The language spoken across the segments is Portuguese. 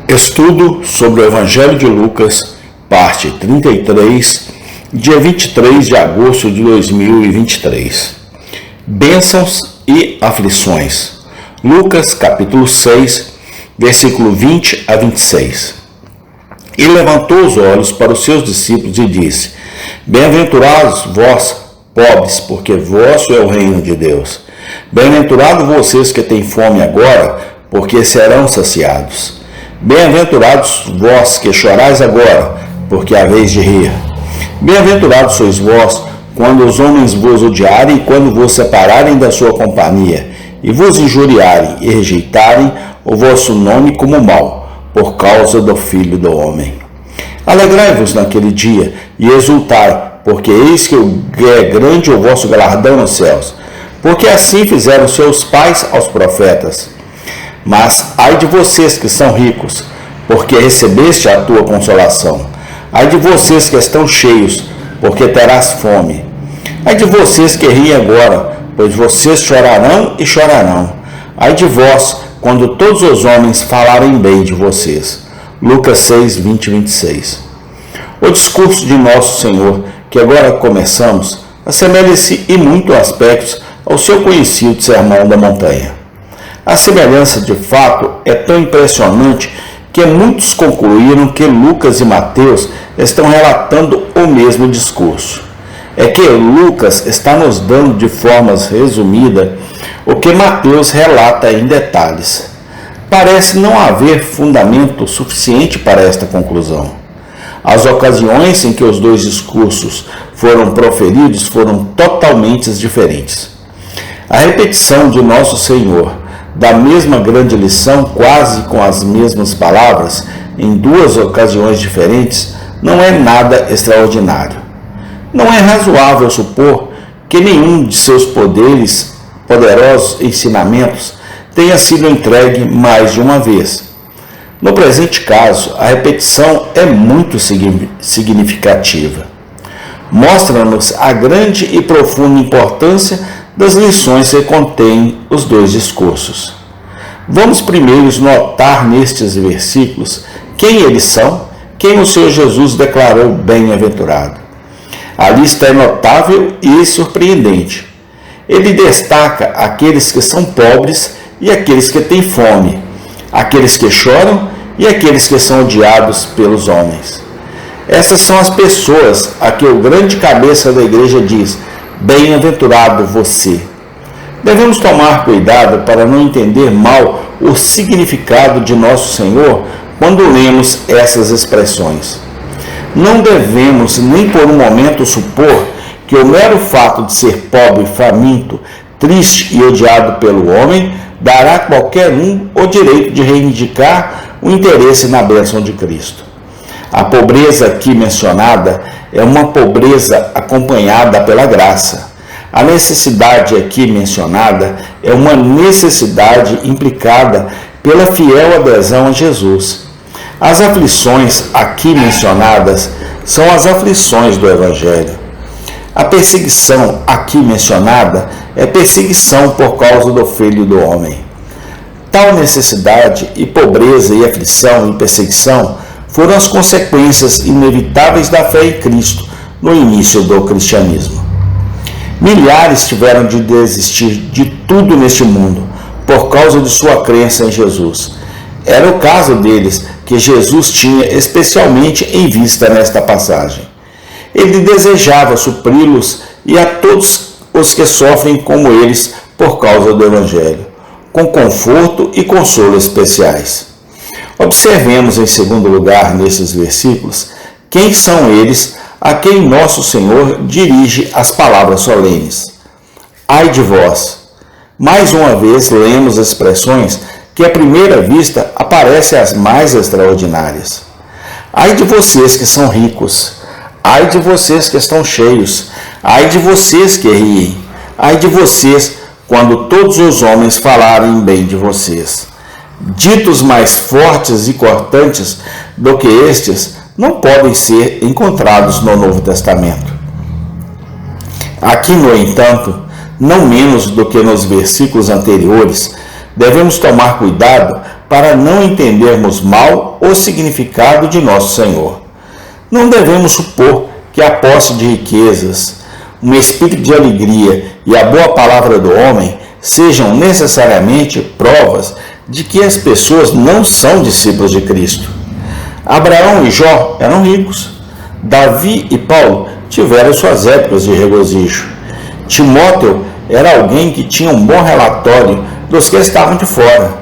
Estudo sobre o Evangelho de Lucas, parte 33, dia 23 de agosto de 2023. Bênçãos e aflições. Lucas, capítulo 6, versículo 20 a 26. E levantou os olhos para os seus discípulos e disse: Bem-aventurados vós, pobres, porque vosso é o reino de Deus. Bem-aventurados vocês que têm fome agora, porque serão saciados. Bem-aventurados vós que chorais agora, porque haveis de rir. Bem-aventurados sois vós, quando os homens vos odiarem, quando vos separarem da sua companhia, e vos injuriarem e rejeitarem o vosso nome como mal, por causa do Filho do Homem. Alegrai-vos naquele dia e exultai, porque eis que é grande o vosso galardão nos céus, porque assim fizeram seus pais aos profetas. Mas ai de vocês que são ricos, porque recebeste a tua consolação. Ai de vocês que estão cheios, porque terás fome. Ai de vocês que riem agora, pois vocês chorarão e chorarão. Ai de vós, quando todos os homens falarem bem de vocês. Lucas 6, 20 e 26. O discurso de nosso Senhor, que agora começamos, assemelha-se em muitos aspectos ao seu conhecido Sermão da Montanha. A semelhança, de fato, é tão impressionante que muitos concluíram que Lucas e Mateus estão relatando o mesmo discurso. É que Lucas está nos dando de forma resumida o que Mateus relata em detalhes. Parece não haver fundamento suficiente para esta conclusão. As ocasiões em que os dois discursos foram proferidos foram totalmente diferentes. A repetição de nosso Senhor da mesma grande lição, quase com as mesmas palavras, em duas ocasiões diferentes, não é nada extraordinário. Não é razoável supor que nenhum de seus poderosos ensinamentos tenha sido entregue mais de uma vez. No presente caso, a repetição é muito significativa. Mostra-nos a grande e profunda importância das lições que contêm os dois discursos. Vamos primeiro notar nestes versículos quem eles são, quem o Senhor Jesus declarou bem-aventurado. A lista é notável e surpreendente. Ele destaca aqueles que são pobres e aqueles que têm fome, aqueles que choram e aqueles que são odiados pelos homens. Essas são as pessoas a que o grande cabeça da igreja diz: Bem-aventurado você. Devemos tomar cuidado para não entender mal o significado de nosso Senhor quando lemos essas expressões. Não devemos nem por um momento supor que o mero fato de ser pobre, faminto, triste e odiado pelo homem dará a qualquer um o direito de reivindicar o interesse na bênção de Cristo. A pobreza aqui mencionada é uma pobreza acompanhada pela graça. A necessidade aqui mencionada é uma necessidade implicada pela fiel adesão a Jesus. As aflições aqui mencionadas são as aflições do Evangelho. A perseguição aqui mencionada é perseguição por causa do Filho do Homem. Tal necessidade e pobreza e aflição e perseguição foram as consequências inevitáveis da fé em Cristo no início do cristianismo. Milhares tiveram de desistir de tudo neste mundo por causa de sua crença em Jesus. Era o caso deles que Jesus tinha especialmente em vista nesta passagem. Ele desejava supri-los e a todos os que sofrem como eles por causa do Evangelho, com conforto e consolo especiais. Observemos, em segundo lugar, nesses versículos, quem são eles a quem nosso Senhor dirige as palavras solenes. Ai de vós! Mais uma vez lemos expressões que à primeira vista aparecem as mais extraordinárias. Ai de vocês que são ricos! Ai de vocês que estão cheios! Ai de vocês que riem! Ai de vocês quando todos os homens falarem bem de vocês! Ditos mais fortes e cortantes do que estes não podem ser encontrados no Novo Testamento. Aqui, no entanto, não menos do que nos versículos anteriores, devemos tomar cuidado para não entendermos mal o significado de nosso Senhor. Não devemos supor que a posse de riquezas, um espírito de alegria e a boa palavra do homem sejam necessariamente provas de que as pessoas não são discípulos de Cristo. Abraão e Jó eram ricos. Davi e Paulo tiveram suas épocas de regozijo. Timóteo era alguém que tinha um bom relatório dos que estavam de fora.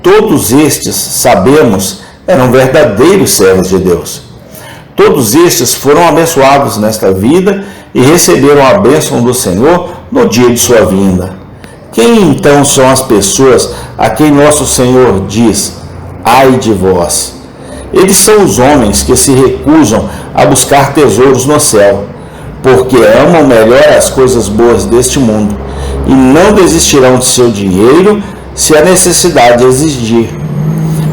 Todos estes, sabemos, eram verdadeiros servos de Deus. Todos estes foram abençoados nesta vida e receberam a bênção do Senhor no dia de sua vinda. Quem então são as pessoas a quem nosso Senhor diz: ai de vós? Eles são os homens que se recusam a buscar tesouros no céu, porque amam melhor as coisas boas deste mundo e não desistirão de seu dinheiro se a necessidade exigir,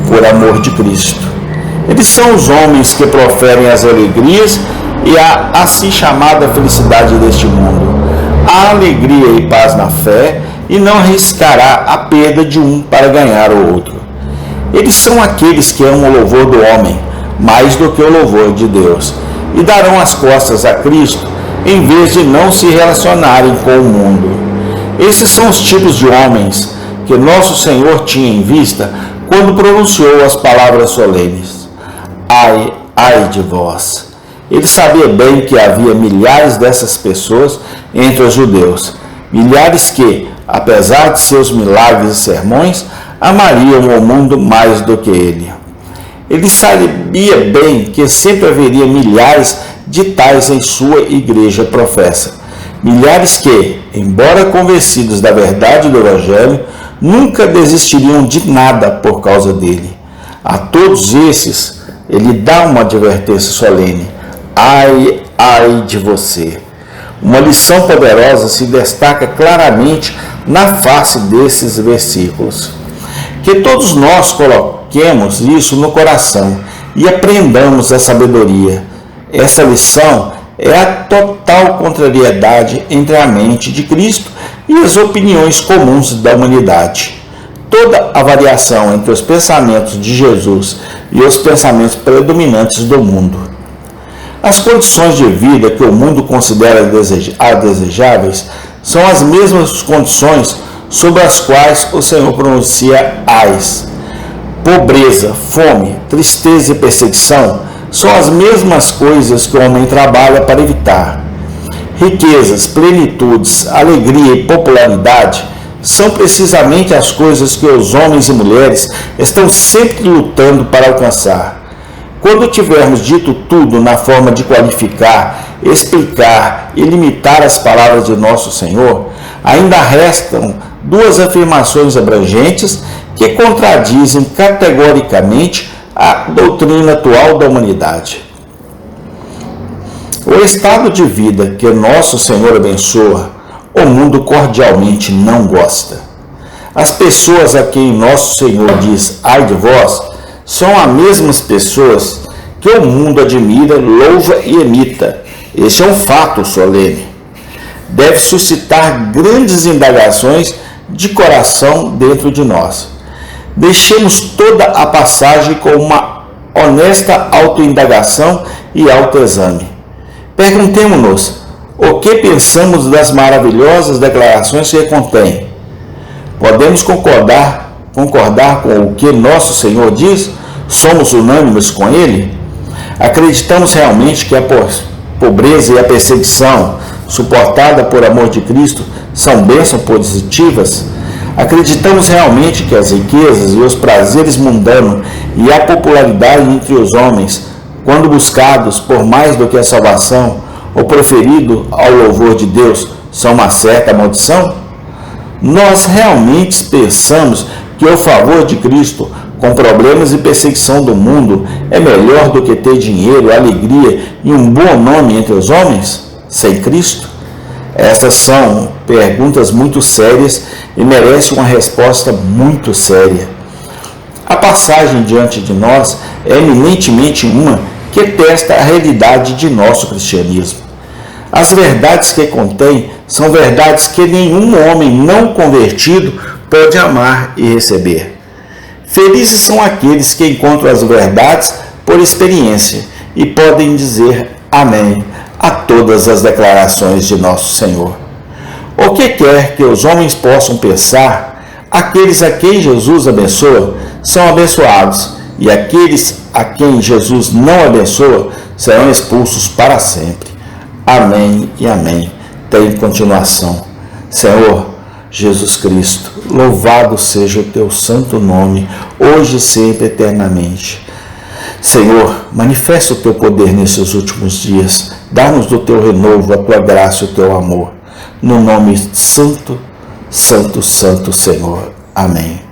por amor de Cristo. Eles são os homens que proferem as alegrias e a assim chamada felicidade deste mundo, a alegria e paz na fé, e não arriscará a perda de um para ganhar o outro. Eles são aqueles que amam o louvor do homem mais do que o louvor de Deus e darão as costas a Cristo em vez de não se relacionarem com o mundo. Esses são os tipos de homens que nosso Senhor tinha em vista quando pronunciou as palavras solenes: ai, ai de vós. Ele sabia bem que havia milhares dessas pessoas entre os judeus, milhares que, apesar de seus milagres e sermões, amariam o mundo mais do que ele. Ele sabia bem que sempre haveria milhares de tais em sua igreja professa, milhares que, embora convencidos da verdade do Evangelho, nunca desistiriam de nada por causa dele. A todos esses, ele dá uma advertência solene: ai, ai de você. Uma lição poderosa se destaca claramente na face desses versículos. Que todos nós coloquemos isso no coração e aprendamos a sabedoria. Essa lição é a total contrariedade entre a mente de Cristo e as opiniões comuns da humanidade. Toda a variação entre os pensamentos de Jesus e os pensamentos predominantes do mundo. As condições de vida que o mundo considera desejáveis são as mesmas condições sobre as quais o Senhor pronuncia ais. Pobreza, fome, tristeza e perseguição são as mesmas coisas que o homem trabalha para evitar. Riquezas, plenitudes, alegria e popularidade são precisamente as coisas que os homens e mulheres estão sempre lutando para alcançar. Quando tivermos dito tudo na forma de qualificar, explicar e limitar as palavras de nosso Senhor, ainda restam duas afirmações abrangentes que contradizem categoricamente a doutrina atual da humanidade. O estado de vida que nosso Senhor abençoa, o mundo cordialmente não gosta. As pessoas a quem nosso Senhor diz ai de vós são as mesmas pessoas que o mundo admira, louva e imita. Este é um fato solene. Deve suscitar grandes indagações de coração dentro de nós. Deixemos toda a passagem com uma honesta autoindagação e autoexame. Perguntemo-nos o que pensamos das maravilhosas declarações que contém. Podemos concordar com o que nosso Senhor diz? Somos unânimes com Ele? Acreditamos realmente que a pobreza e a perseguição suportada por amor de Cristo são bênçãos positivas? Acreditamos realmente que as riquezas e os prazeres mundanos e a popularidade entre os homens, quando buscados por mais do que a salvação ou proferido ao louvor de Deus, são uma certa maldição? Nós realmente pensamos que o favor de Cristo, com problemas e perseguição do mundo, é melhor do que ter dinheiro, alegria e um bom nome entre os homens, sem Cristo? Essas são perguntas muito sérias e merecem uma resposta muito séria. A passagem diante de nós é eminentemente uma que testa a realidade de nosso cristianismo. As verdades que contém são verdades que nenhum homem não convertido pode amar e receber. Felizes são aqueles que encontram as verdades por experiência e podem dizer amém a todas as declarações de nosso Senhor. O que quer que os homens possam pensar, aqueles a quem Jesus abençoa são abençoados, e aqueles a quem Jesus não abençoa serão expulsos para sempre. Amém e amém. Tem continuação. Senhor Jesus Cristo, louvado seja o teu santo nome, hoje e sempre, eternamente. Senhor, manifesta o teu poder nesses últimos dias. Dá-nos do teu renovo, a tua graça e o teu amor. No nome santo, santo, santo Senhor. Amém.